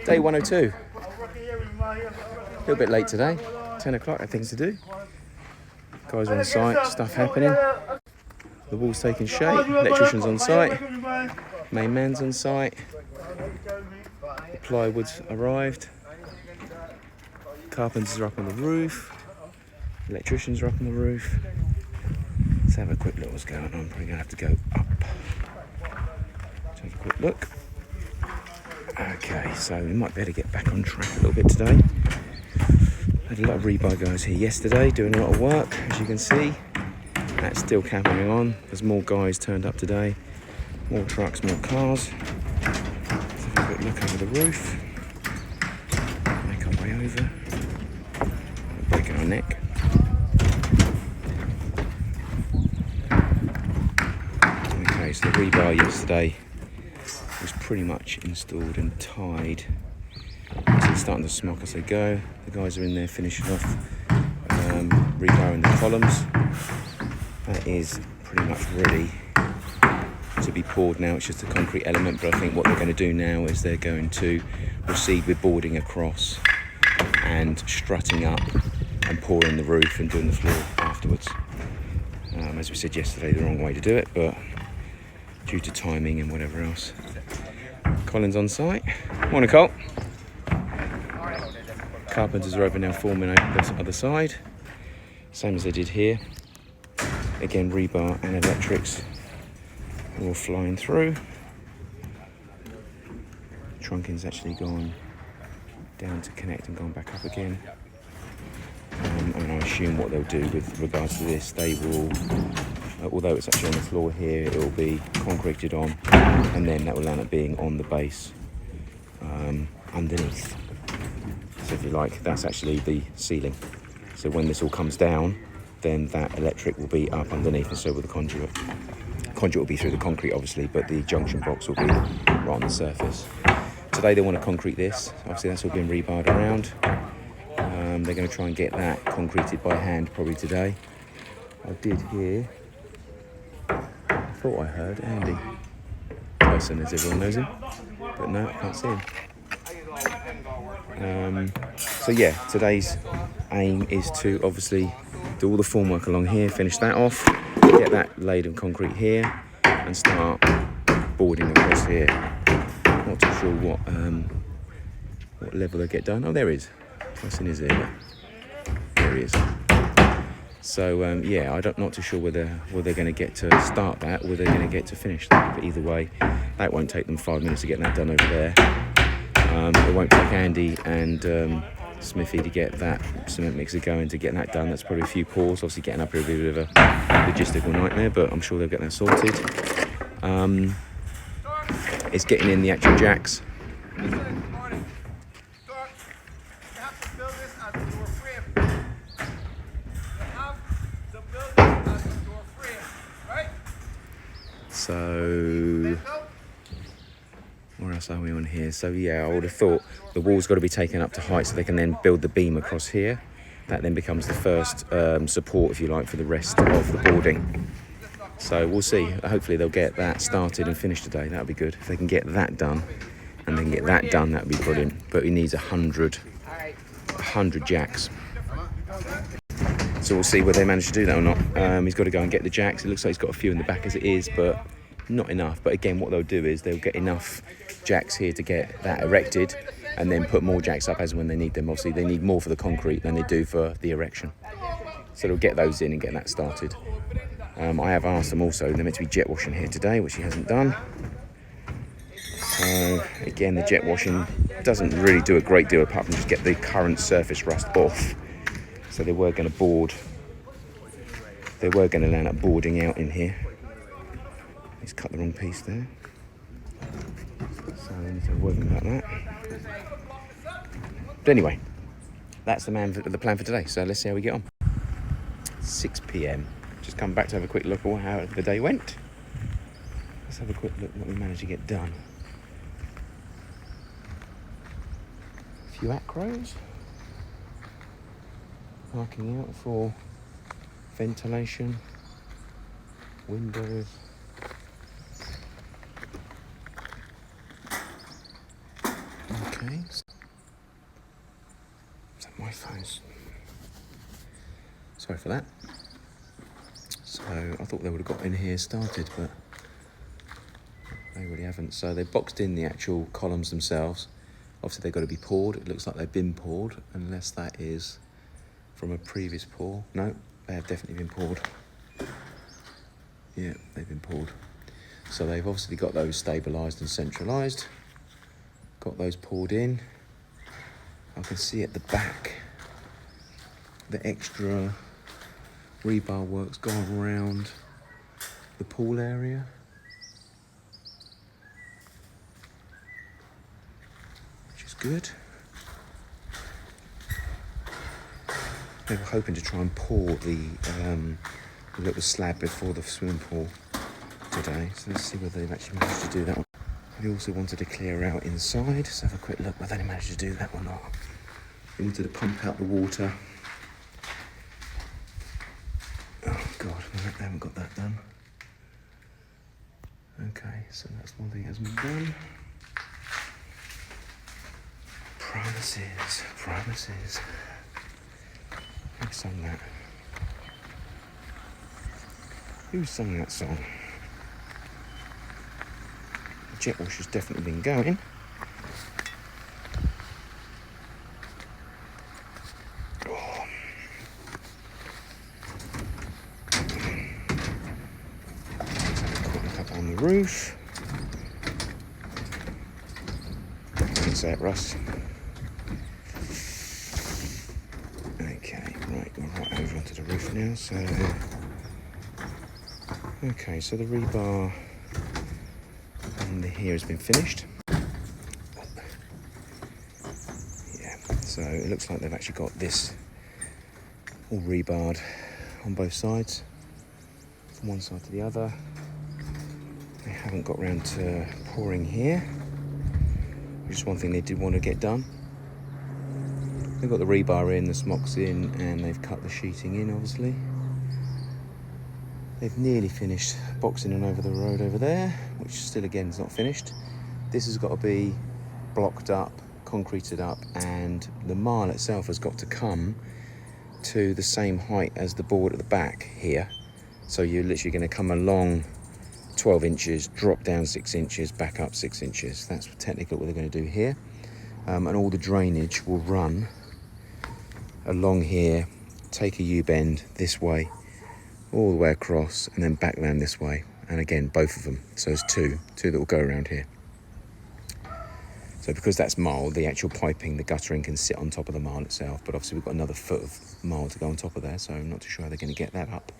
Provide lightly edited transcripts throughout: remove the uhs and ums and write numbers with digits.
Day 102. A little bit late today. 10 o'clock, I have things to do. Guys are on site, stuff happening. The wall's taking shape, electrician's on site. Main man's on site. The plywood's arrived. Carpenters are up on the roof. Electricians are up on the roof. Let's have a quick look what's going on. I'm probably going to have to go up. Let's have a quick look. Okay, so we might better get back on track a little bit today. Had a lot of rebar guys here yesterday doing a lot of work, as you can see. That's still carrying on. There's more guys turned up today. More trucks, more cars. Let's have a quick look over the roof. Make our way over. Breaking our neck. Okay, so the rebar yesterday was pretty much installed and tied. It's starting to smoke as they go. The guys are in there finishing off rebarring the columns. That is pretty much ready to be poured now. It's just a concrete element, but I think what they're going to do now is they're going to proceed with boarding across and strutting up and pouring the roof and doing the floor afterwards. As we said yesterday, the wrong way to do it, but due to timing and whatever else. Colin's on site. Morning, Cole. Carpenters are over now forming over the other side. Same as they did here. Again, rebar and electrics all flying through. Trunking's actually gone down to connect and gone back up again. And I assume what they'll do with regards to this, they will, although it's actually on the floor here, it will be concreted on, and then that will end up being on the base underneath. So if you like, that's actually the ceiling. So when this all comes down, then that electric will be up underneath, and so will the conduit. Conduit will be through the concrete, obviously, but the junction box will be right on the surface. Today they want to concrete this. Obviously that's all been rebarred around. They're going to try and get that concreted by hand probably today. I did hear, I thought I heard Andy Tyson, as everyone knows him, but no, I can't see him. So yeah, today's aim is to obviously do all the formwork along here, finish that off, get that laid in concrete here, and start boarding across here. Not too sure what level they get done. Oh, there he is. Tyson is there. There he is. So yeah, not too sure whether they're going to get to start that or whether they're going to get to finish that. But either way, that won't take them 5 minutes to get that done over there. It won't take Andy and Smithy to get that cement mixer going to get that done. That's probably a few pours. Obviously getting up here will be a bit of a logistical nightmare, but I'm sure they'll get that sorted. It's getting in the actual jacks. So where else are we on here? So yeah, I would have thought the wall's got to be taken up to height so they can then build the beam across here. That then becomes the first support, if you like, for the rest of the boarding. So we'll see. Hopefully they'll get that started and finished today. That would be good. If they can get that done and then get that done, that would be brilliant. But he needs 100 jacks. So we'll see whether they manage to do that or not. He's got to go and get the jacks. It looks like he's got a few in the back as it is, but not enough. But again, what they'll do is they'll get enough jacks here to get that erected and then put more jacks up as and when they need them. Obviously, they need more for the concrete than they do for the erection. So they'll get those in and get that started. I have asked them also, they're meant to be jet washing here today, which he hasn't done. So again, the jet washing doesn't really do a great deal apart from just get the current surface rust off. So they were going to board. They were going to land up boarding out in here. He's cut the wrong piece there. So I need to worry about that. But anyway, that's the plan for today. So let's see how we get on. 6 p.m. Just come back to have a quick look at how the day went. Let's have a quick look at what we managed to get done. A few acros. Marking out for ventilation, windows. Okay. Okay. Is that my phone's? Sorry for that. So I thought they would have got in here started, but they really haven't. So they boxed in the actual columns themselves. Obviously they've got to be poured. It looks like they've been poured, unless that is from a previous pour. No, they have definitely been poured. Yeah, they've been poured. So they've obviously got those stabilised and centralised. Got those poured in. I can see at the back the extra rebar works going around the pool area. Which is good. They were hoping to try and pour the little slab before the swimming pool today. So let's see whether they've actually managed to do that one. We also wanted to clear out inside. Let's have a quick look whether they managed to do that or not. We wanted to pump out the water. Oh God, they haven't got that done. Okay, so that's one thing that hasn't been done. Promises. Who sung that? Who sung that song? The jet wash has definitely been going. Oh. Let's have a quick look up on the roof. Don't say it, Russ. Okay, right, we're right over onto the roof now, so... Okay, so the rebar under here has been finished. Yeah, so it looks like they've actually got this all rebarred on both sides, from one side to the other. They haven't got round to pouring here, which is one thing they did want to get done. They've got the rebar in, the smocks in, and they've cut the sheeting in, obviously. They've nearly finished boxing in over the road over there, which still again is not finished. This has got to be blocked up, concreted up, and the marl itself has got to come to the same height as the board at the back here. So you're literally going to come along 12 inches, drop down 6 inches, back up 6 inches. That's technically what they're going to do here. And all the drainage will run along here, take a U-bend this way, all the way across, and then back round this way. And again, both of them. So there's two that will go around here. So because that's marl, the actual piping, the guttering can sit on top of the marl itself. But obviously we've got another foot of marl to go on top of there, so I'm not too sure how they're going to get that up.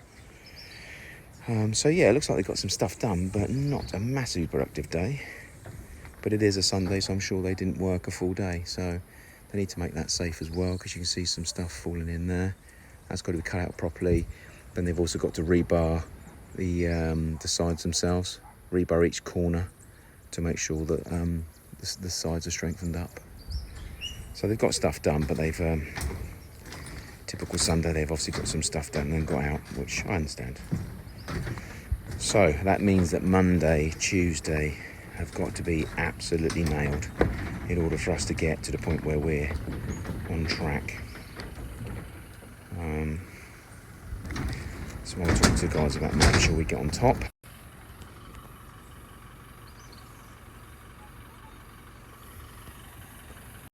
So yeah, it looks like they've got some stuff done, but not a massively productive day. But it is a Sunday, so I'm sure they didn't work a full day. So they need to make that safe as well, because you can see some stuff falling in there. That's got to be cut out properly. Then they've also got to rebar the sides themselves, rebar each corner to make sure that the sides are strengthened up. So they've got stuff done, but they've, typical Sunday, they've obviously got some stuff done and then got out, which I understand. So that means that Monday, Tuesday have got to be absolutely nailed in order for us to get to the point where we're on track. So I'll talk to the guys about making sure we get on top.